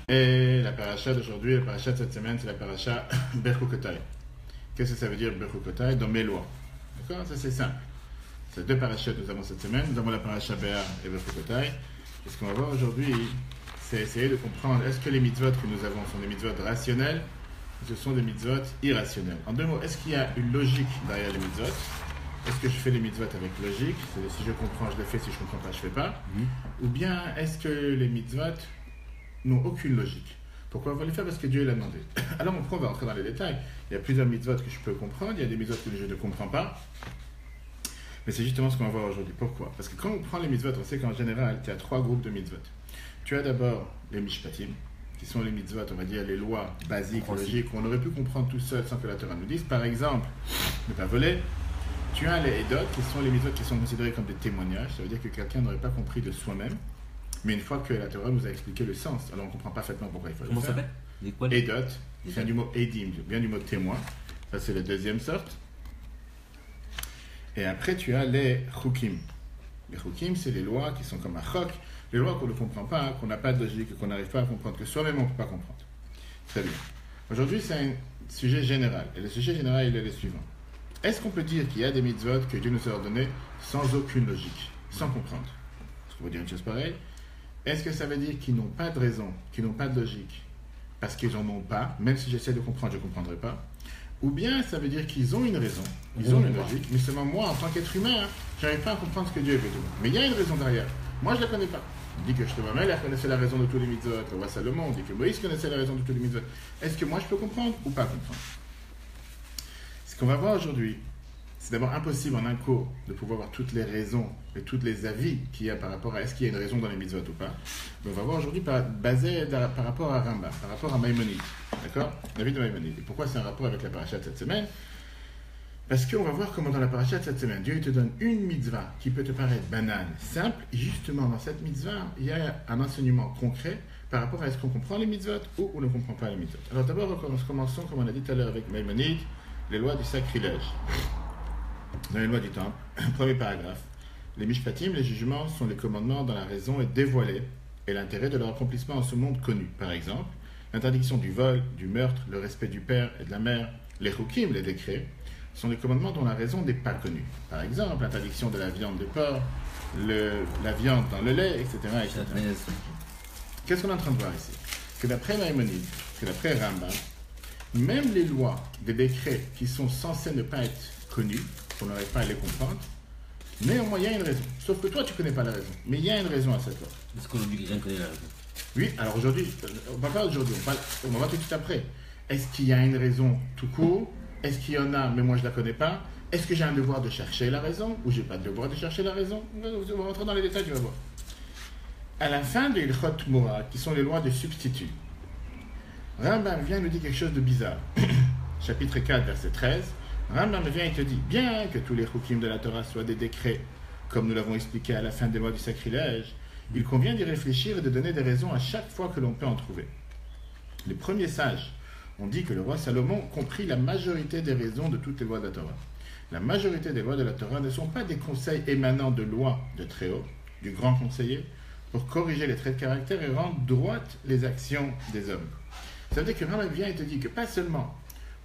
Et la paracha d'aujourd'hui, la paracha de cette semaine, c'est la paracha Berchukotai. Qu'est-ce que ça veut dire Berchukotai? Dans mes lois. D'accord? Ça c'est simple. C'est deux parachas que nous avons cette semaine. Nous avons la paracha Béar et Berchukotai. Et ce qu'on va voir aujourd'hui, c'est essayer de comprendre est-ce que les mitzvot que nous avons sont des mitzvot rationnels ou ce sont des mitzvot irrationnels. En deux mots, est-ce qu'il y a une logique derrière les mitzvot? Est-ce que je fais les mitzvot avec logique? C'est-à-dire si je comprends, je le fais, si je ne comprends pas, je ne fais pas. Ou bien est-ce que les mitzvot n'ont aucune logique? Pourquoi on va les faire? Parce que Dieu l'a demandé. Alors on va rentrer dans les détails. Il y a plusieurs mitzvot que je peux comprendre, il y a des mitzvot que je ne comprends pas. Mais c'est justement ce qu'on va voir aujourd'hui. Pourquoi? Parce que quand on prend les mitzvot, on sait qu'en général, il y a trois groupes de mitzvot. Tu as d'abord les mishpatim, qui sont les mitzvot, on va dire les lois basiques, logiques, qu'on aurait pu comprendre tout seul sans que la Torah nous dise. Par exemple, ne pas voler. Tu as les edot, qui sont les mitzvot qui sont considérés comme des témoignages. Ça veut dire que quelqu'un n'aurait pas compris de soi-même. Mais une fois que la Torah nous a expliqué le sens, alors on comprend parfaitement pourquoi il faut le faire. Comment ça s'appelle? Edot, qui vient du mot edim, bien du mot témoin. Ça, c'est la deuxième sorte. Et après, tu as les chukim. Les chukim, c'est les lois qui sont comme un chok, les lois qu'on ne comprend pas, qu'on n'a pas de logique, qu'on n'arrive pas à comprendre, que soi-même on ne peut pas comprendre. Très bien. Aujourd'hui, c'est un sujet général. Et le sujet général, il est le suivant. Est-ce qu'on peut dire qu'il y a des mitzvot que Dieu nous a ordonnés sans aucune logique, sans comprendre? Est-ce qu'on peut dire une chose pareille? Est-ce que ça veut dire qu'ils n'ont pas de raison, qu'ils n'ont pas de logique, parce qu'ils n'en ont pas, même si j'essaie de comprendre, je ne comprendrai pas? Ou bien ça veut dire qu'ils ont une raison, ils ont une logique, mais seulement moi, en tant qu'être humain, je n'arrive pas à comprendre ce que Dieu veut de moi. Mais il y a une raison derrière. Moi, je ne la connais pas. On dit que Shlomo connaissait la raison de tous les mitzvot, le roi Salomon, on dit que Moïse connaissait la raison de tous les mitzvot. Est-ce que moi, je peux comprendre ou pas comprendre? Ce qu'on va voir aujourd'hui, c'est d'abord impossible en un cours de pouvoir voir toutes les raisons et tous les avis qu'il y a par rapport à est-ce qu'il y a une raison dans les mitzvot ou pas. Mais on va voir aujourd'hui basé par rapport à Rambam, par rapport à Maïmonide. D'accord? L'avis de Maïmonide. Et pourquoi c'est un rapport avec la paracha de cette semaine? Parce qu'on va voir comment dans la paracha de cette semaine, Dieu te donne une mitzvah qui peut te paraître banale, simple, et justement dans cette mitzvah, il y a un enseignement concret par rapport à est-ce qu'on comprend les mitzvot ou on ne comprend pas les mitzvot. Alors d'abord, commençons, comme on a dit tout à l'heure avec Maïmonide, les lois du sacrilège. Dans les lois du temple, premier paragraphe, les mishpatim, les jugements, sont les commandements dont la raison est dévoilée et l'intérêt de leur accomplissement en ce monde connu. Par exemple, l'interdiction du vol, du meurtre, le respect du père et de la mère, les chukim, les décrets, sont les commandements dont la raison n'est pas connue. Par exemple, l'interdiction de la viande de porc, la viande dans le lait, etc. etc. Qu'est-ce qu'on est en train de voir ici? Que d'après Maïmonide, que d'après Rambam, même les lois, des décrets qui sont censés ne pas être connus, qu'on n'arrive pas à les comprendre, néanmoins il y a une raison. Sauf que toi tu ne connais pas la raison, mais il y a une raison à cette loi. Est-ce qu'on oublie que quelqu'un connaît la raison? Oui, alors aujourd'hui, on va pas aujourd'hui, on va voir tout de suite après. Est-ce qu'il y a une raison tout court? Est-ce qu'il y en a, mais moi je ne la connais pas? Est-ce que j'ai un devoir de chercher la raison ou j'ai pas de devoir de chercher la raison? On va rentrer dans les détails, tu vas voir. À la fin de Ilchot Moura, qui sont les lois de substitut, Rambam vient nous dire quelque chose de bizarre. Chapitre 4, verset 13. Rambam vient et te dit, bien que tous les chukim de la Torah soient des décrets, comme nous l'avons expliqué à la fin des lois du sacrilège, il convient d'y réfléchir et de donner des raisons à chaque fois que l'on peut en trouver. Les premiers sages ont dit que le roi Salomon comprit la majorité des raisons de toutes les lois de la Torah. La majorité des lois de la Torah ne sont pas des conseils émanant de lois de très haut, du grand conseiller, pour corriger les traits de caractère et rendre droites les actions des hommes. Ça veut dire que Rambam vient et te dit que pas seulement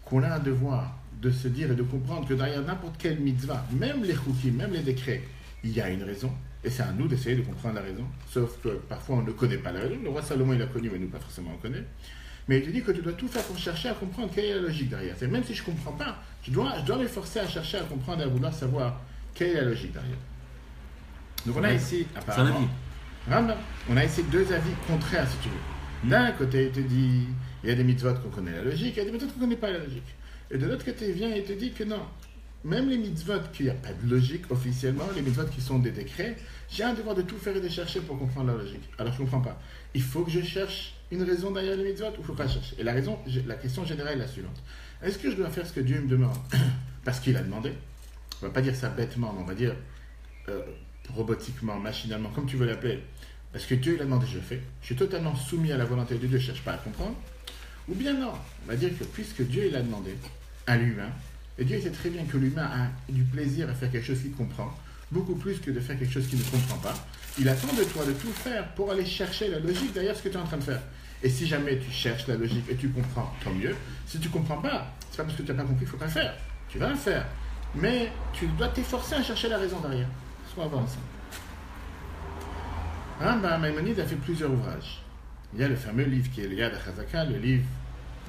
qu'on a un devoir de se dire et de comprendre que derrière n'importe quelle mitzvah, même les chukim, même les décrets, il y a une raison, et c'est à nous d'essayer de comprendre la raison, sauf que parfois on ne connaît pas la raison. Le roi Salomon il l'a connu, mais nous pas forcément on connaît. Mais il te dit que tu dois tout faire pour chercher à comprendre quelle est la logique derrière. C'est même si je ne comprends pas, je dois me forcer à chercher à comprendre et à vouloir savoir quelle est la logique derrière. Donc on a ici, apparemment, Rambam, on a ici deux avis contraires si tu veux. D'un côté il te dit, il y a des mitzvot qu'on connaît la logique, il y a des mitzvot qu'on ne connaît pas la logique. Et de l'autre côté, il vient et te dit que non, même les mitzvot qu'il n'y a pas de logique officiellement, les mitzvot qui sont des décrets, j'ai un devoir de tout faire et de chercher pour comprendre la logique. Alors je ne comprends pas. Il faut que je cherche une raison derrière les mitzvot ou il ne faut pas chercher? Et la question générale est la suivante. Est-ce que je dois faire ce que Dieu me demande parce qu'il a demandé? On ne va pas dire ça bêtement, mais on va dire robotiquement, machinalement, comme tu veux l'appeler. Parce que Dieu il a demandé, je le fais. Je suis totalement soumis à la volonté de Dieu, je ne cherche pas à comprendre. Ou bien non, on va dire que puisque Dieu il a demandé à l'humain, et Dieu sait très bien que l'humain a du plaisir à faire quelque chose qu'il comprend, beaucoup plus que de faire quelque chose qu'il ne comprend pas, il attend de toi de tout faire pour aller chercher la logique derrière ce que tu es en train de faire. Et si jamais tu cherches la logique et tu comprends, tant mieux. Si tu comprends pas, c'est pas parce que tu n'as pas compris qu'il faut pas le faire. Tu vas le faire. Mais tu dois t'efforcer à chercher la raison derrière. Soit avant ça. Rambam Maïmonide a fait plusieurs ouvrages. Il y a le fameux livre qui est le Yad HaChazaka, le livre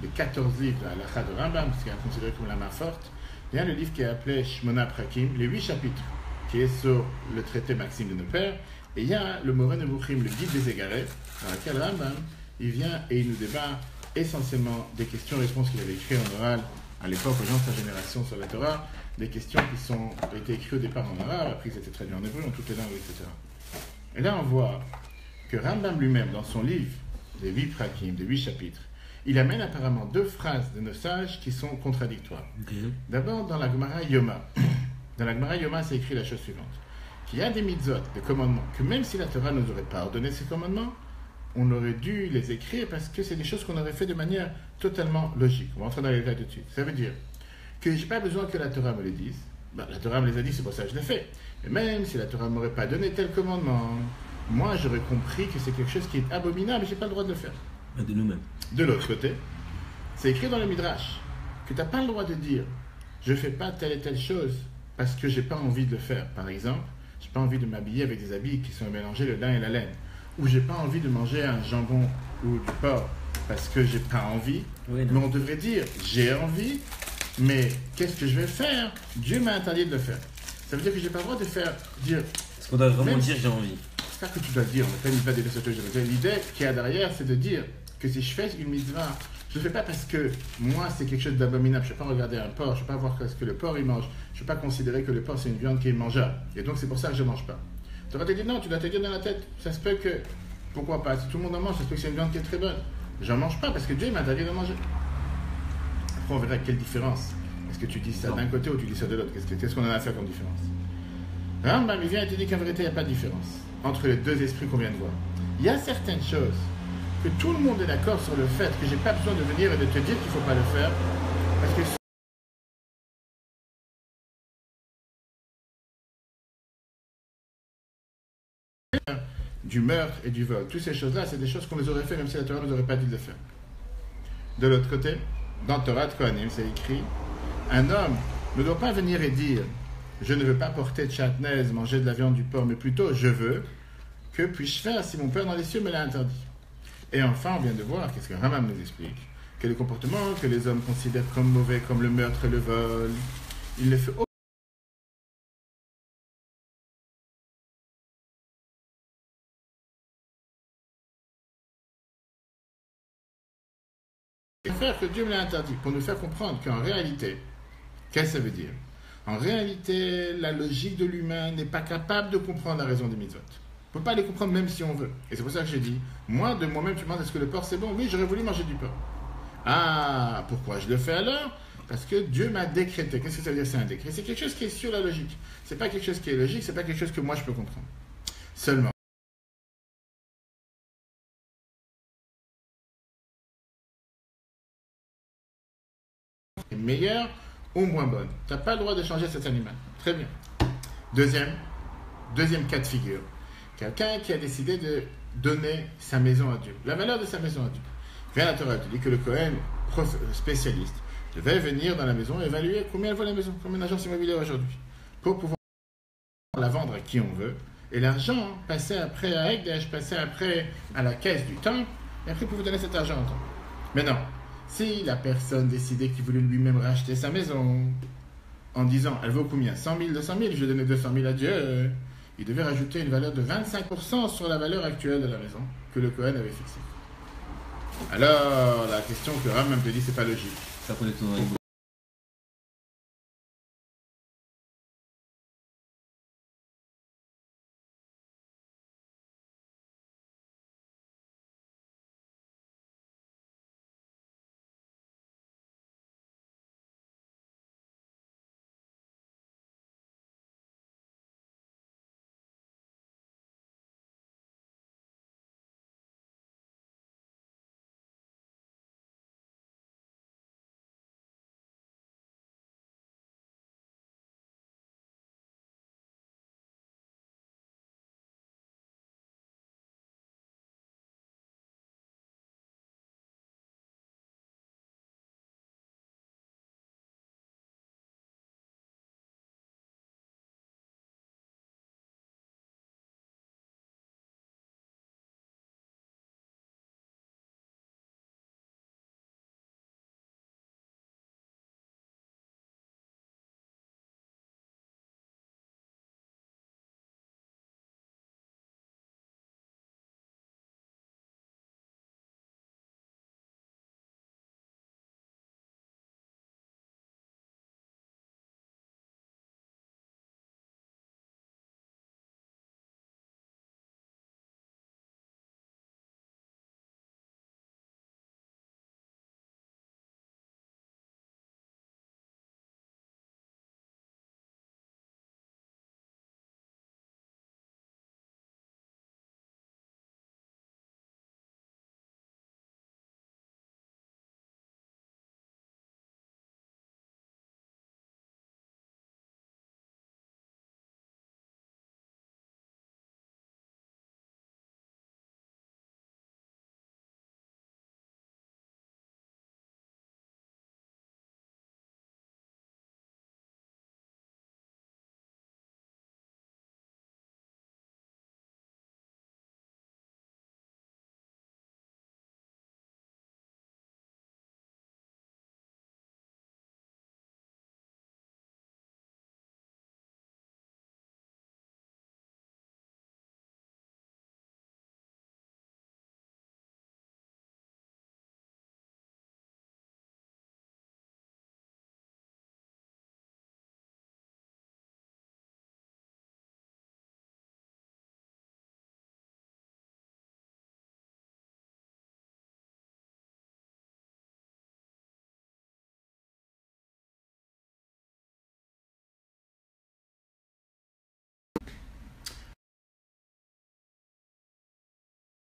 des 14 livres de l'Halakha de Rambam, ce qui est considéré comme la main forte. Il y a le livre qui est appelé Shmona Prakim, les 8 chapitres, qui est sur le traité Maxime de nos pères. Et il y a le Moreh Nevuchim, le guide des égarés, dans lequel Rambam, il vient et il nous débat essentiellement des questions-réponses qu'il avait écrites en oral à l'époque aux gens de sa génération sur la Torah, des questions qui ont été écrites au départ en arabe, après ils étaient traduits en hébreu, dans toutes les langues, etc. Et là, on voit que Rambam lui-même, dans son livre, des 8 prakim, des 8 chapitres, il amène apparemment 2 phrases de nos sages qui sont contradictoires. D'abord, dans la Gemara Yoma. Dans la Gemara Yoma, c'est écrit la chose suivante. Qu'il y a des mitzvot, des commandements, que même si la Torah ne nous aurait pas ordonné ces commandements, on aurait dû les écrire parce que c'est des choses qu'on aurait fait de manière totalement logique. On va entrer dans les détails tout de suite. Ça veut dire que je n'ai pas besoin que la Torah me les dise. Ben, la Torah me les a dit, c'est pour ça que je l'ai fait. Mais même si la Torah ne m'aurait pas donné tel commandement, moi j'aurais compris que c'est quelque chose qui est abominable et je n'ai pas le droit de le faire. De nous-mêmes. De l'autre côté, c'est écrit dans le Midrash que tu n'as pas le droit de dire je ne fais pas telle et telle chose parce que je n'ai pas envie de le faire. Par exemple, je n'ai pas envie de m'habiller avec des habits qui sont mélangés le lin et la laine. Ou je n'ai pas envie de manger un jambon ou du porc parce que je n'ai pas envie. Oui, mais on devrait dire j'ai envie, mais qu'est-ce que je vais faire? Dieu m'a interdit de le faire. Ça veut dire que je n'ai pas le droit de faire dire. Est-ce qu'on doit vraiment dire j'ai envie? C'est pas que tu dois dire, on n'a pas une mitzvah de dire. L'idée qu'il y a derrière, c'est de dire que si je fais une mitzvah, je ne le fais pas parce que moi c'est quelque chose d'abominable. Je ne vais pas regarder un porc, je ne vais pas voir ce que le porc il mange. Je ne vais pas considérer que le porc c'est une viande qui est mangeable. Et donc c'est pour ça que je ne mange pas. Tu vas te dire non, tu dois te dire dans la tête, ça se peut que, pourquoi pas, si tout le monde en mange, ça se peut que c'est une viande qui est très bonne. J'en mange pas parce que Dieu m'a interdit de manger. Après on verra quelle différence. Est-ce que tu dis ça d'un côté ou tu dis ça de l'autre? Qu'est-ce qu'on en a à faire comme différence? Rambam il vient et te dit qu'en vérité il n'y a pas de différence entre les deux esprits qu'on vient de voir. Il y a certaines choses que tout le monde est d'accord sur le fait que j'ai pas besoin de venir et de te dire qu'il ne faut pas le faire parce que du meurtre et du vol, toutes ces choses-là, c'est des choses qu'on les aurait fait même si la Torah ne nous aurait pas dit de le faire. De l'autre côté, dans Torah de Kohanim, c'est écrit un homme ne doit pas venir et dire je ne veux pas porter de chatnaise, manger de la viande du porc, mais plutôt je veux. Que puis-je faire si mon Père dans les cieux me l'a interdit? Et enfin, on vient de voir, qu'est-ce que Rambam nous explique? Que les comportements que les hommes considèrent comme mauvais, comme le meurtre et le vol, il ne fait aucun faire que Dieu me l'a interdit, pour nous faire comprendre qu'en réalité, qu'est-ce que ça veut dire? En réalité, la logique de l'humain n'est pas capable de comprendre la raison des mitzvot. On ne peut pas les comprendre même si on veut. Et c'est pour ça que j'ai dit, moi, de moi-même, tu me demandes est-ce que le porc c'est bon? Oui, j'aurais voulu manger du porc. Ah, pourquoi je le fais alors? Parce que Dieu m'a décrété. Qu'est-ce que ça veut dire c'est un décret? C'est quelque chose qui est sur la logique. C'est pas quelque chose qui est logique, c'est pas quelque chose que moi je peux comprendre. Seulement. Est meilleure ou moins bonne. Tu n'as pas le droit de changer cet animal. Très bien. Deuxième cas de figure. Quelqu'un qui a décidé de donner sa maison à Dieu. La valeur de sa maison à Dieu. Vient la Torah te dit que le Kohen, spécialiste, devait venir dans la maison et évaluer combien elle vaut la maison, comme une agence immobilière aujourd'hui, pour pouvoir la vendre à qui on veut. Et l'argent passait après à Ekdesh, passait après à la caisse du temple, et après pour vous donner cet argent en temps. Mais non, si la personne décidait qu'il voulait lui-même racheter sa maison, en disant, elle vaut combien? 100 000, 200 000, je vais donner 200 000 à Dieu, il devait rajouter une valeur de 25% sur la valeur actuelle de la maison que le Kohen avait fixée. Alors, la question que Rambam te dit, c'est pas logique. Ça connaît ton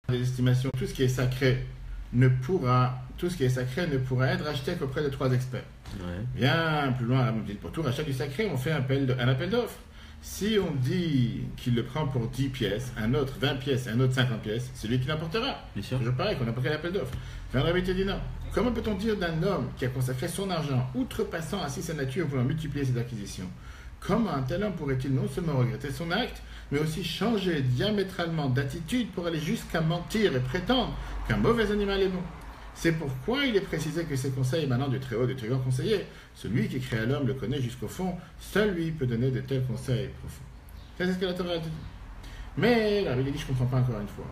des estimations, tout ce qui est sacré ne pourra être acheté qu'auprès de 3 experts. Ouais. Bien plus loin, pour tout rachat du sacré, on fait un appel d'offres. Si on dit qu'il le prend pour 10 pièces, un autre 20 pièces, un autre 50 pièces, c'est lui qui l'emportera. Bien sûr. Je pareil qu'on a pris l'appel d'offres. Fin de te dit non. Comment peut-on dire d'un homme qui a consacré son argent, outrepassant ainsi sa nature, voulant multiplier ses acquisitions? Comment un tel homme pourrait-il non seulement regretter son acte, mais aussi changer diamétralement d'attitude pour aller jusqu'à mentir et prétendre qu'un mauvais animal est bon? C'est pourquoi il est précisé que ces conseils émanant du très haut, du très grand conseiller, celui qui créa l'homme le connaît jusqu'au fond, seul lui peut donner de tels conseils profonds. C'est ce que la Torah a dit. Mais la Bible dit, je ne comprends pas encore une fois.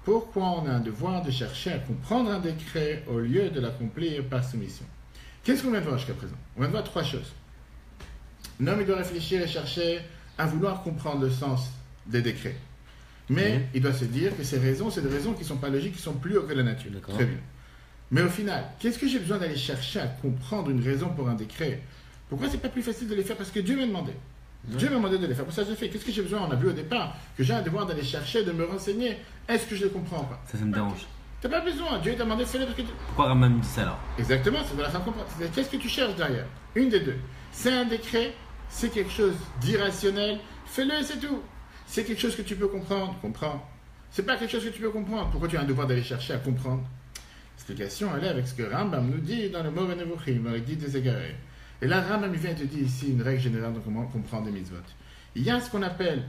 Pourquoi on a un devoir de chercher à comprendre un décret au lieu de l'accomplir par soumission? Qu'est-ce qu'on vient de voir jusqu'à présent? On vient de voir 3 choses. L'homme, il doit réfléchir et chercher à vouloir comprendre le sens des décrets. Mais il doit se dire que ces raisons, c'est des raisons qui ne sont pas logiques, qui sont plus hautes que la nature. D'accord. Très bien. Mais au final, qu'est-ce que j'ai besoin d'aller chercher à comprendre une raison pour un décret? Pourquoi c'est pas plus facile de les faire? Parce que Dieu m'a demandé. Dieu m'a demandé de les faire. Pour ça, je le fais. Qu'est-ce que j'ai besoin? On a vu au départ que j'ai un devoir d'aller chercher, de me renseigner. Est-ce que je le comprends ou pas? Ça me dérange. T'as pas besoin. Dieu t'a demandé, fais-le parce que Pourquoi Rambam dit ça alors? Exactement, c'est de la fin de comprendre. Qu'est-ce que tu cherches derrière? Une des deux. C'est un décret, c'est quelque chose d'irrationnel, fais-le et c'est tout. C'est quelque chose que tu peux comprendre, comprends. C'est pas quelque chose que tu peux comprendre. Pourquoi tu as un devoir d'aller chercher à comprendre? L'explication, elle est avec ce que Rambam nous dit dans le Moreh Nevuchim, dans le Guide des Égarés. Et là, Rambam vient te dire ici une règle générale de comment comprendre les mitzvot. Il y a ce qu'on appelle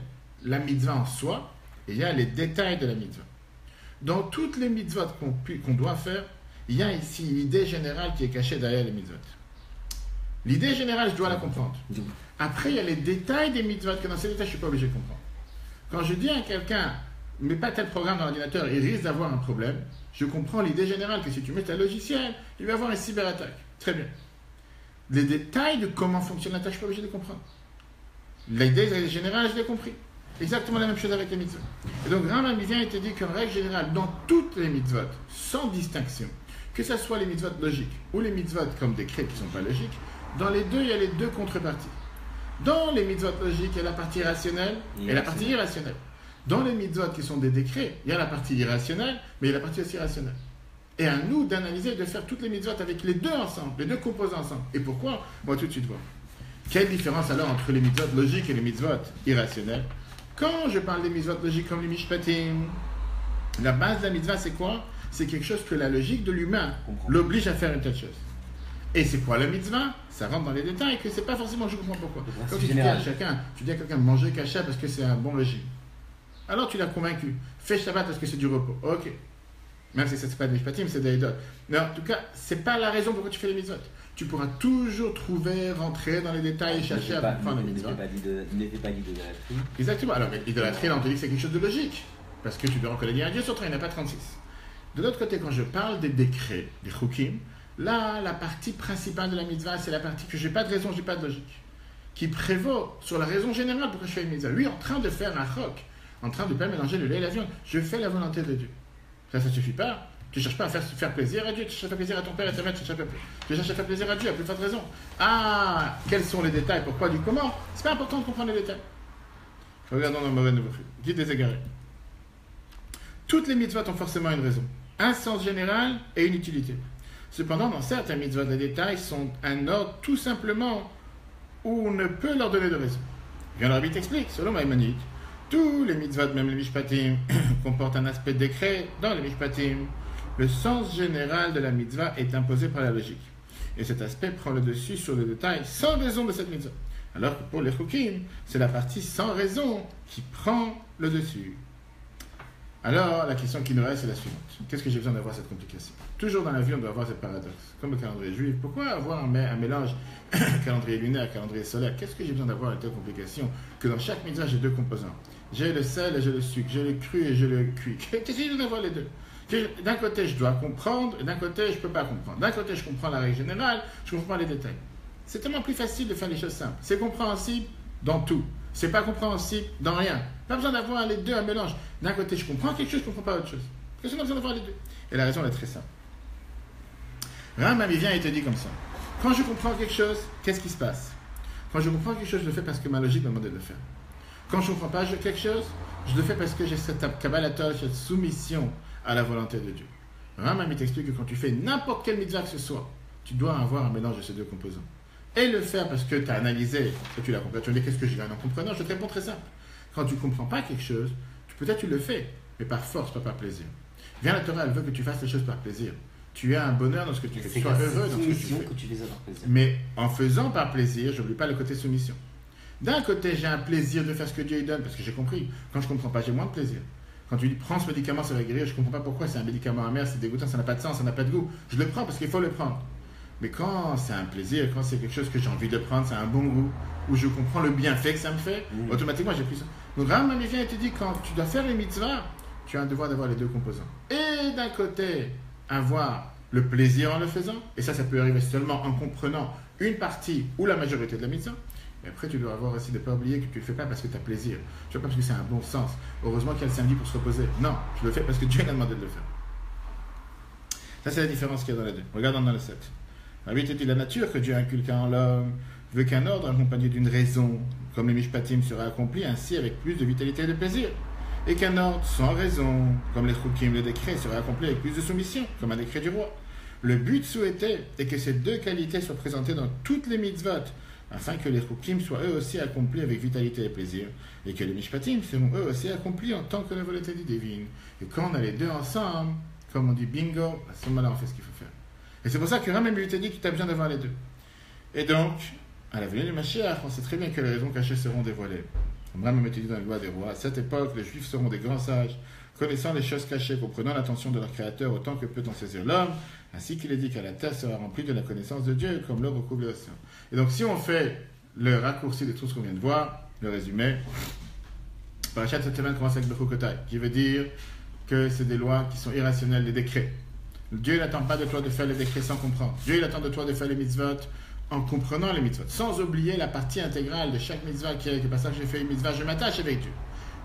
la mitzvah en soi, et il y a les détails de la mitzvah. Dans toutes les mitzvot qu'on doit faire, il y a ici l'idée générale qui est cachée derrière les mitzvot. L'idée générale, je dois la comprendre. Après, il y a les détails des mitzvot, que dans ces détails, je ne suis pas obligé de comprendre. Quand je dis à quelqu'un, mets pas tel programme dans l'ordinateur, il risque d'avoir un problème, je comprends l'idée générale que si tu mets un logiciel, il va y avoir une cyberattaque. Très bien. Les détails de comment fonctionne la tâche, je ne suis pas obligé de comprendre. L'idée générale, je l'ai compris. Exactement la même chose avec les mitzvot. Et donc, Rambam vient et te dit qu'en règle générale, dans toutes les mitzvot, sans distinction, que ce soit les mitzvot logiques ou les mitzvot comme décrets qui ne sont pas logiques, dans les deux, il y a les deux contreparties. Dans les mitzvot logiques, il y a la partie rationnelle et la partie irrationnelle. Dans les mitzvot qui sont des décrets, il y a la partie irrationnelle, mais il y a la partie aussi rationnelle. Et à nous d'analyser et de faire toutes les mitzvot avec les deux ensemble, les deux composants ensemble. Et pourquoi? On va tout de suite voir. Quelle différence alors entre les mitzvot logiques et les mitzvot irrationnels? Quand je parle des mitzvot logiques comme les mishpatim, la base de la mitzvah, c'est quoi? C'est quelque chose que la logique de l'humain l'oblige à faire une telle chose. Et c'est quoi la mitzvah? Ça rentre dans les détails, que c'est pas forcément je comprends pourquoi. Quand tu dis à quelqu'un de manger kasha parce que c'est un bon régime. Alors tu l'as convaincu. Fais Shabbat parce que c'est du repos. Ok. Même si ce n'est pas des mishpatim, c'est des idoles. Mais en tout cas, ce n'est pas la raison pourquoi tu fais les mitzvot. Tu pourras toujours trouver, rentrer dans les détails et chercher à comprendre les mitzvot. Il n'était pas d'idolâtrie. Exactement. Alors, l'idolâtrie, là, on te dit que c'est quelque chose de logique. Parce que tu dois reconnaître un Dieu sur toi, il n'y en a pas 36. De l'autre côté, quand je parle des décrets, des chukim, là, la partie principale de la mitzvah, c'est la partie que je n'ai pas de raison, je n'ai pas de logique. Qui prévaut sur la raison générale pourquoi je fais une mitzvah. Lui, en train de faire un chok, en train de ne pas mélanger le lait et la viande, je fais la volonté de Dieu. Ça ne suffit pas. Tu ne cherches pas à faire plaisir à Dieu, tu cherches à faire plaisir à ton père et ta mère, tu cherches à faire plaisir à Dieu, à plus forte raison. Ah, quels sont les détails, pourquoi, du comment? C'est pas important de comprendre les détails. Regardons dans le Moreh Nevuchim, Guide des Égarés. Toutes les mitzvot ont forcément une raison, un sens général et une utilité. Cependant, dans certains mitzvot, les détails sont un ordre tout simplement où on ne peut leur donner de raison. Bien, l'arbitre explique, selon Maïmonide, tous les mitzvot, même les mishpatim, comportent un aspect de décret dans les mishpatim. Le sens général de la mitzvah est imposé par la logique. Et cet aspect prend le dessus sur le détail sans raison de cette mitzvah. Alors que pour les chukim, c'est la partie sans raison qui prend le dessus. Alors, la question qui nous reste est la suivante. Qu'est-ce que j'ai besoin d'avoir cette complication? Toujours dans la vie, on doit avoir ce paradoxe. Comme le calendrier juif, pourquoi avoir un mélange calendrier lunaire, calendrier solaire? Qu'est-ce que j'ai besoin d'avoir une telle complication que dans chaque mitzvah, j'ai deux composants? J'ai le sel et j'ai le sucre, j'ai le cru et j'ai le cuit. Qu'est-ce que j'ai besoin d'avoir les deux? D'un côté, je dois comprendre, et d'un côté, je ne peux pas comprendre. D'un côté, je comprends la règle générale, je comprends les détails. C'est tellement plus facile de faire les choses simples. C'est compréhensible dans tout. C'est pas compréhensible dans rien. Pas besoin d'avoir les deux à mélange. D'un côté, je comprends quelque chose, je ne comprends pas autre chose. Parce qu'on a besoin d'avoir les deux. Et la raison, elle est très simple. Rambam vient et te dit comme ça. Quand je comprends quelque chose, qu'est-ce qui se passe? Quand je comprends quelque chose, je le fais parce que ma logique m'a demandé de le faire. Quand je ne comprends pas quelque chose, je le fais parce que j'ai cette kabbalatol, cette soumission à la volonté de Dieu. Rambam t'explique que quand tu fais n'importe quelle mitzvah que ce soit, tu dois avoir un mélange de ces deux composants. Et le faire parce que tu as analysé et tu l'as compris. Tu me dis qu'est-ce que je gagne en comprenant? Je te réponds très simple. Quand tu ne comprends pas quelque chose, peut-être tu le fais, mais par force, pas par plaisir. Viens, la Torah, elle veut que tu fasses les choses par plaisir. Tu as un bonheur dans ce que tu fais, tu sois heureux dans ce que tu fais. Que tu fais ça par plaisir. Mais en faisant par plaisir, je n'oublie pas le côté soumission. D'un côté, j'ai un plaisir de faire ce que Dieu lui donne, parce que j'ai compris. Quand je ne comprends pas, j'ai moins de plaisir. Quand tu dis prends ce médicament, ça va guérir, je ne comprends pas pourquoi, c'est un médicament amer, c'est dégoûtant, ça n'a pas de sens, ça n'a pas de goût. Je le prends parce qu'il faut le prendre. Mais quand c'est un plaisir, quand c'est quelque chose que j'ai envie de prendre, c'est un bon goût, où je comprends le bienfait que ça me fait, automatiquement j'ai pris ça. Donc Rambam vient et te dit, quand tu dois faire les mitzvahs, tu as un devoir d'avoir les deux composants. Et d'un côté, avoir le plaisir en le faisant, et ça peut arriver seulement en comprenant une partie ou la majorité de la mitzvah. Et après, tu dois avoir aussi de ne pas oublier que tu ne le fais pas parce que tu as plaisir. Tu ne fais pas parce que c'est un bon sens. Heureusement qu'il y a le samedi pour se reposer. Non, je le fais parce que Dieu m'a demandé de le faire. Ça, c'est la différence qu'il y a dans les deux. Regarde dans le 7. La Bible te dit, la nature que Dieu a inculquée en l'homme veut qu'un ordre accompagné d'une raison, comme les mishpatim, sera accompli ainsi avec plus de vitalité et de plaisir. Et qu'un ordre sans raison, comme les chukim, les décrets, sera accompli avec plus de soumission, comme un décret du roi. Le but souhaité est que ces deux qualités soient présentées dans toutes les mitzvot, afin que les chukim soient eux aussi accomplis avec vitalité et plaisir, et que les mishpatim seront eux aussi accomplis en tant que la volonté divine. Et quand on a les deux ensemble, comme on dit bingo, à ce moment-là on fait ce qu'il faut faire. Et c'est pour ça que Rambam lui t'a dit que tu as besoin d'avoir les deux. Et donc, à la venue du Mashiach, on sait très bien que les raisons cachées seront dévoilées. Comme Rambam te dit dans la loi des rois, à cette époque, les Juifs seront des grands sages, connaissant les choses cachées, comprenant l'attention de leur Créateur autant que peut en saisir l'homme, ainsi qu'il est dit qu'à la terre sera remplie de la connaissance de Dieu, comme l'eau recouvre l'océan. Et donc, si on fait le raccourci de tout ce qu'on vient de voir, le résumé, Parashat cette semaine commence avec Bechukotai, qui veut dire que c'est des lois qui sont irrationnelles, des décrets. Dieu n'attend pas de toi de faire les décrets sans comprendre. Dieu il attend de toi de faire les mitzvot en comprenant les mitzvot, sans oublier la partie intégrale de chaque mitzvah qui est que parce que j'ai fait une mitzvah, je m'attache avec Dieu.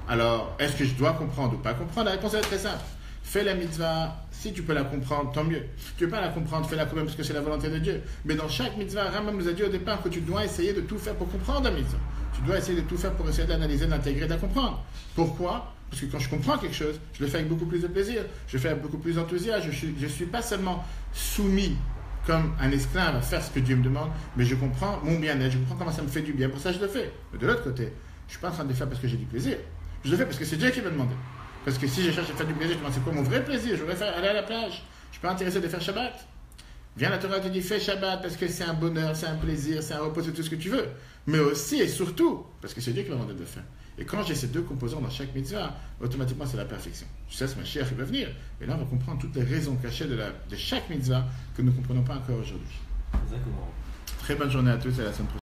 Alors, est-ce que je dois comprendre ou pas comprendre? La réponse est très simple. Fais la mitzvah, si tu peux la comprendre, tant mieux. Si tu ne peux pas la comprendre, fais-la quand même parce que c'est la volonté de Dieu. Mais dans chaque mitzvah, Rambam nous a dit au départ que tu dois essayer de tout faire pour comprendre la mitzvah. Tu dois essayer de tout faire pour essayer de l'analyser, de l'intégrer, de la comprendre. Pourquoi? Parce que quand je comprends quelque chose, je le fais avec beaucoup plus de plaisir, je le fais avec beaucoup plus d'enthousiasme. Je ne suis pas seulement soumis comme un esclave à faire ce que Dieu me demande, mais je comprends mon bien-être, je comprends comment ça me fait du bien. Pour ça, je le fais. Mais de l'autre côté, je ne suis pas en train de le faire parce que j'ai du plaisir. Je le fais parce que c'est Dieu qui m'a demandé. Parce que si je cherche à faire du plaisir, je me demande c'est quoi mon vrai plaisir? Je voudrais aller à la plage. Je suis pas intéressé de faire Shabbat. Viens, la Torah te dit fais Shabbat parce que c'est un bonheur, c'est un plaisir, c'est un repos, c'est tout ce que tu veux. Mais aussi et surtout parce que c'est Dieu qui m'a demandé de le faire. Et quand j'ai ces deux composants dans chaque mitzvah, automatiquement c'est la perfection. Je sais, ma chère, il va venir. Et là, on va comprendre toutes les raisons cachées de chaque mitzvah que nous ne comprenons pas encore aujourd'hui. Exactement. Très bonne journée à tous et à la semaine prochaine.